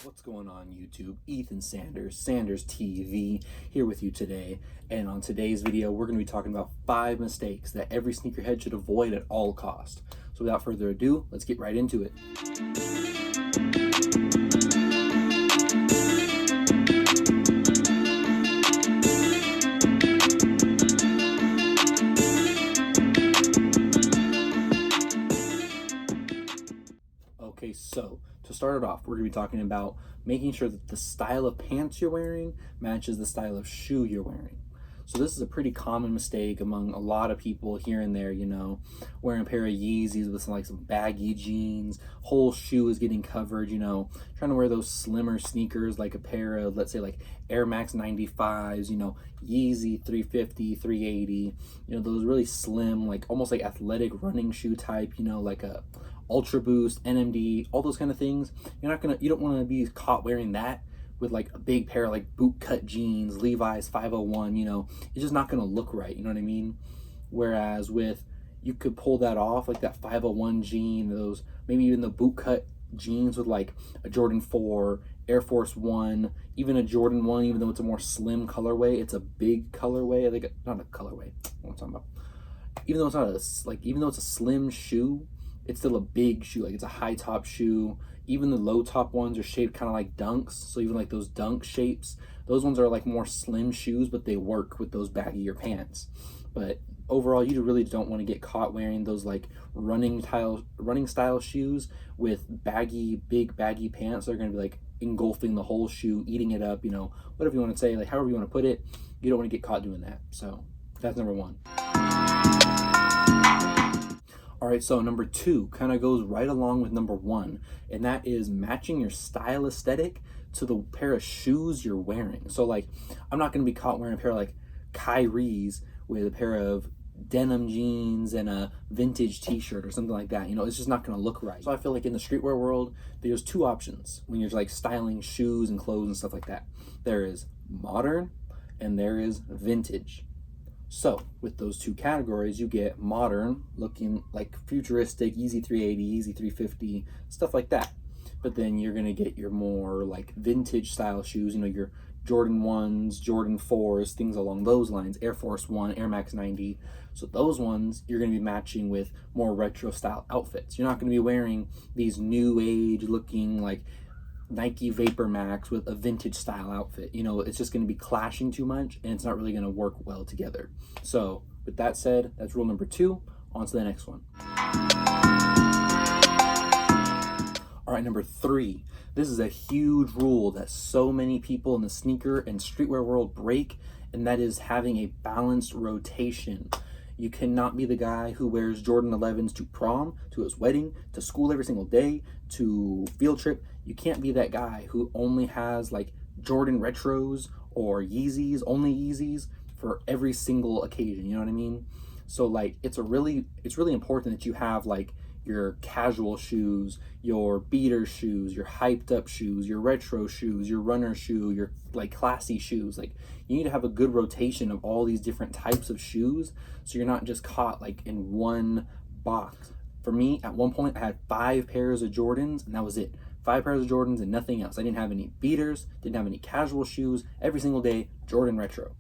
What's going on YouTube? Ethan Sanders, Sanders TV, here with you today. And on today's video, we're going to be talking about 5 mistakes that every sneakerhead should avoid at all costs. So without further ado, let's get right into it. Okay, so to start it off, we're going to be talking about making sure that the style of pants you're wearing matches the style of shoe you're wearing. So this is a pretty common mistake among a lot of people here and there, you know, wearing a pair of Yeezys with some baggy jeans, whole shoe is getting covered, you know, trying to wear those slimmer sneakers like a pair of, let's say, like Air Max 95s, you know, Yeezy 350, 380, you know, those really slim, like almost like athletic running shoe type, you know, like a Ultra Boost, NMD, all those kind of things. You don't want to be caught wearing that with like a big pair of like boot cut jeans, Levi's 501, you know, it's just not going to look right, you know what I mean? Whereas you could pull that off, like that 501 jean, those, maybe even the boot cut jeans with like a Jordan 4, Air Force 1, even a Jordan 1, even though it's a more slim colorway, it's a big colorway, I think, not a colorway, what I'm talking about. Even though it's a slim shoe, it's still a big shoe, like it's a high top shoe. Even the low top ones are shaped kind of like dunks, so even like those dunk shapes, those ones are like more slim shoes, but they work with those baggier pants. But overall, you really don't want to get caught wearing those like running style shoes with big baggy pants. They're going to be like engulfing the whole shoe, eating it up, you know, whatever you want to say, like however you want to put it. You don't want to get caught doing that. So that's number 1. All right, so number 2 kind of goes right along with number 1, and that is matching your style aesthetic to the pair of shoes you're wearing. So like, I'm not going to be caught wearing a pair of like Kyrie's with a pair of denim jeans and a vintage t-shirt or something like that. You know, it's just not going to look right. So I feel like in the streetwear world, there's 2 options when you're like styling shoes and clothes and stuff like that. There is modern and there is vintage. So with those 2 categories, you get modern, looking like futuristic, Yeezy 380, Yeezy 350, stuff like that. But then you're going to get your more like vintage style shoes, you know, your Jordan 1s, Jordan 4s, things along those lines, Air Force 1, Air Max 90. So those ones you're going to be matching with more retro style outfits. You're not going to be wearing these new age looking like Nike Vapor Max with a vintage style outfit. You know, it's just going to be clashing too much and it's not really going to work well together. So with that said, that's rule number 2. On to the next one. All right, number 3. This is a huge rule that so many people in the sneaker and streetwear world break, and that is having a balanced rotation. You cannot be the guy who wears Jordan 11s to prom, to his wedding, to school every single day, to field trip. You can't be that guy who only has like Jordan retros or Yeezys, only Yeezys for every single occasion, you know what I mean? So like it's really important that you have like your casual shoes, your beater shoes, your hyped up shoes, your retro shoes, your runner shoe, your like classy shoes. Like you need to have a good rotation of all these different types of shoes so you're not just caught like in one box. For me, at one point I had 5 pairs of Jordans and that was it. 5 pairs of Jordans and nothing else. I didn't have any beaters, didn't have any casual shoes. Every single day, Jordan retro.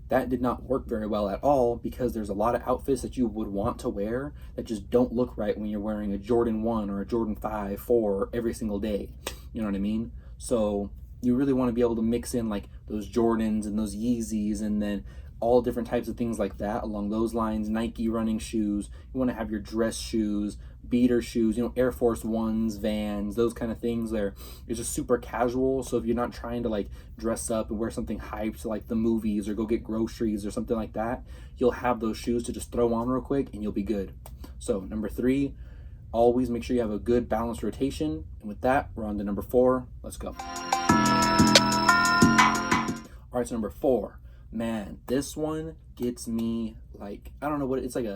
That did not work very well at all because there's a lot of outfits that you would want to wear that just don't look right when you're wearing a Jordan 1 or a Jordan 5, 4 every single day. You know what I mean? So you really want to be able to mix in like those Jordans and those Yeezys and then all different types of things like that along those lines. Nike running shoes. You want to have your dress shoes, beater shoes, you know, Air Force 1s, Vans, those kind of things. It's just super casual. So if you're not trying to like dress up and wear something hyped like the movies or go get groceries or something like that, you'll have those shoes to just throw on real quick and you'll be good. So number 3, always make sure you have a good balanced rotation. And with that, we're on to number 4. Let's go. All right, so number 4. Man, this one gets me like, I don't know what it's like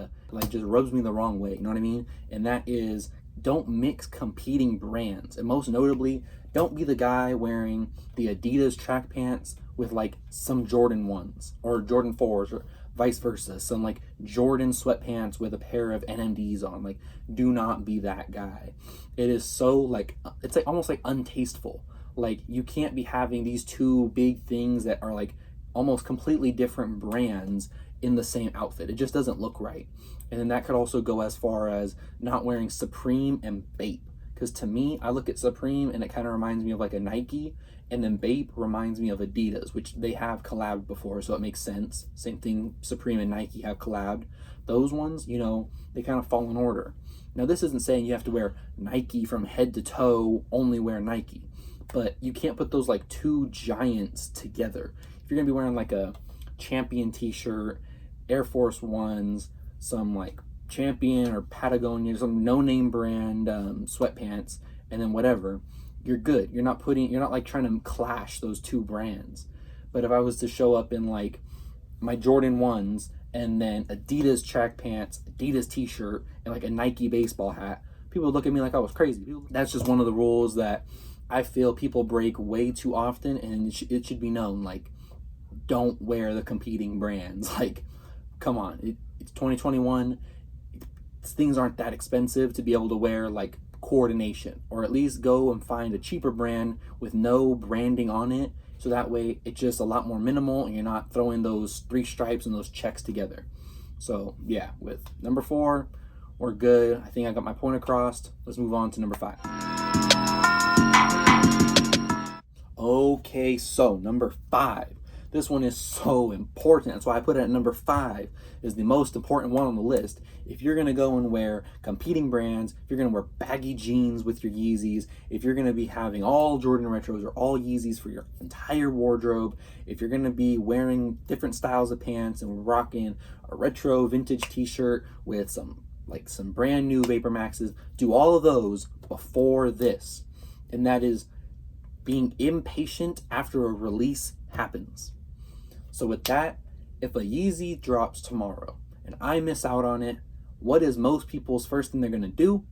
just rubs me the wrong way, you know what I mean? And that is, don't mix competing brands. And most notably, don't be the guy wearing the Adidas track pants with like some Jordan 1s or Jordan 4s or vice versa. Some like Jordan sweatpants with a pair of NMDs on. Like, do not be that guy. It is so like, it's like almost like untasteful Like, you can't be having these two big things that are like almost completely different brands in the same outfit. It just doesn't look right. And then that could also go as far as not wearing Supreme and Bape. Because to me, I look at Supreme and it kind of reminds me of like a Nike, and then Bape reminds me of Adidas, which they have collabed before, so it makes sense. Same thing, Supreme and Nike have collabed. Those ones, you know, they kind of fall in order. Now, this isn't saying you have to wear Nike from head to toe, only wear Nike. But you can't put those like two giants together. If you're gonna be wearing like a Champion t-shirt, Air Force Ones, some like Champion or Patagonia, some no-name brand sweatpants, and then whatever, you're good. You're not like trying to clash those two brands. But if I was to show up in like my Jordan 1s and then Adidas track pants, Adidas t-shirt, and like a Nike baseball hat, people would look at me like I was crazy. That's just one of the rules that I feel people break way too often, and it should be known, like, don't wear the competing brands. Like, come on, it's 2021. Things aren't that expensive to be able to wear like coordination, or at least go and find a cheaper brand with no branding on it, so that way it's just a lot more minimal and you're not throwing those three stripes and those checks together. So yeah, with number 4, we're good. I think I got my point across. Let's move on to number 5. Okay, so number 5. This one is so important. That's why I put it at number 5, is the most important one on the list. If you're gonna go and wear competing brands, if you're gonna wear baggy jeans with your Yeezys, if you're gonna be having all Jordan Retros or all Yeezys for your entire wardrobe, if you're gonna be wearing different styles of pants and rocking a retro vintage t-shirt with some brand new Vapor Maxes, do all of those before this. And that is being impatient after a release happens. So with that, if a Yeezy drops tomorrow and I miss out on it, what is most people's first thing they're gonna do?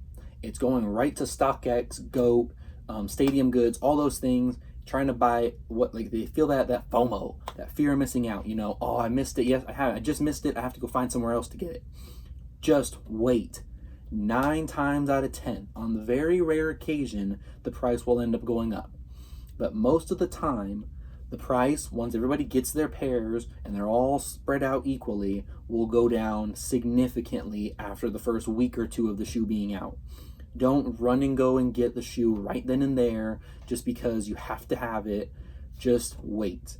It's going right to StockX, GOAT, Stadium Goods, all those things, trying to buy what, like, they feel that FOMO, that fear of missing out. You know, oh, I missed it. Yes, I just missed it. I have to go find somewhere else to get it. Just wait. 9 times out of 10, on the very rare occasion, the price will end up going up. But most of the time, the price, once everybody gets their pairs and they're all spread out equally, will go down significantly after the first week or 2 of the shoe being out. Don't run and go and get the shoe right then and there just because you have to have it. Just wait.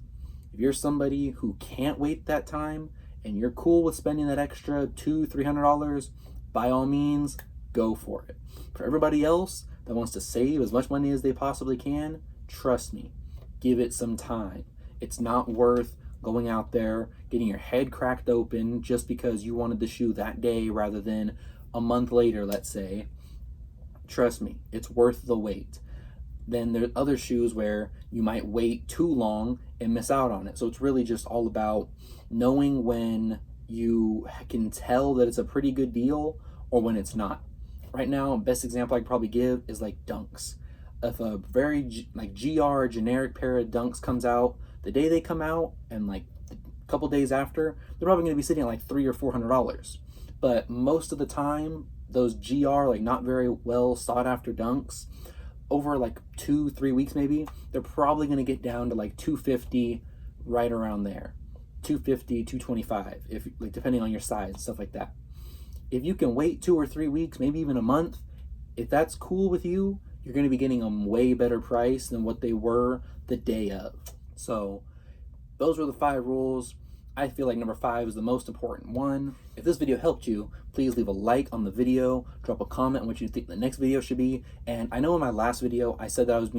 If you're somebody who can't wait that time and you're cool with spending that extra $200-$300, by all means, go for it. For everybody else that wants to save as much money as they possibly can, trust me, give it some time. It's not worth going out there, getting your head cracked open just because you wanted the shoe that day rather than a month later, let's say. Trust me, it's worth the wait. Then there's other shoes where you might wait too long and miss out on it. So it's really just all about knowing when you can tell that it's a pretty good deal or when it's not. Right now, best example I could probably give is like Dunks. If a very GR generic pair of Dunks comes out, the day they come out and like a couple days after, they're probably going to be sitting at like $300 or $400. But most of the time, those GR, like not very well sought after Dunks, over like 2-3 weeks maybe, they're probably going to get down to like $250, right around there. $250, $225, if like depending on your size, stuff like that. If you can wait 2 or 3 weeks, maybe even a month, if that's cool with you, you're going to be getting a way better price than what they were the day of. So those were the 5 rules. I feel like number 5 is the most important one. If this video helped you, please leave a like on the video, drop a comment on what you think the next video should be. And I know in my last video, I said that I was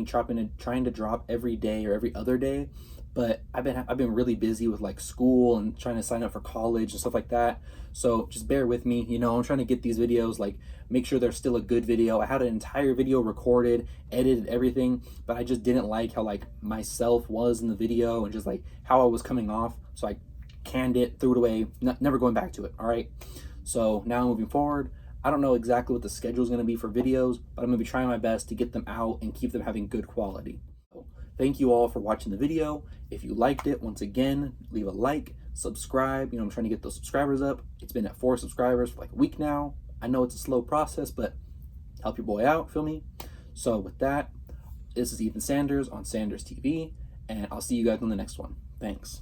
trying to drop every day or every other day, but I've been really busy with like school and trying to sign up for college and stuff like that. So just bear with me. You know, I'm trying to get these videos, like, make sure they're still a good video. I had an entire video recorded, edited, everything, but I just didn't like how like myself was in the video and just like how I was coming off. So I canned it, threw it away, never going back to it. All right. So now moving forward, I don't know exactly what the schedule is going to be for videos, but I'm going to be trying my best to get them out and keep them having good quality. So thank you all for watching the video. If you liked it, once again, leave a like, subscribe. You know, I'm trying to get those subscribers up. It's been at 4 subscribers for like a week now. I know it's a slow process, but help your boy out, feel me? So with that, This is Ethan Sanders on Sanders TV, and I'll see you guys on the next one. Thanks.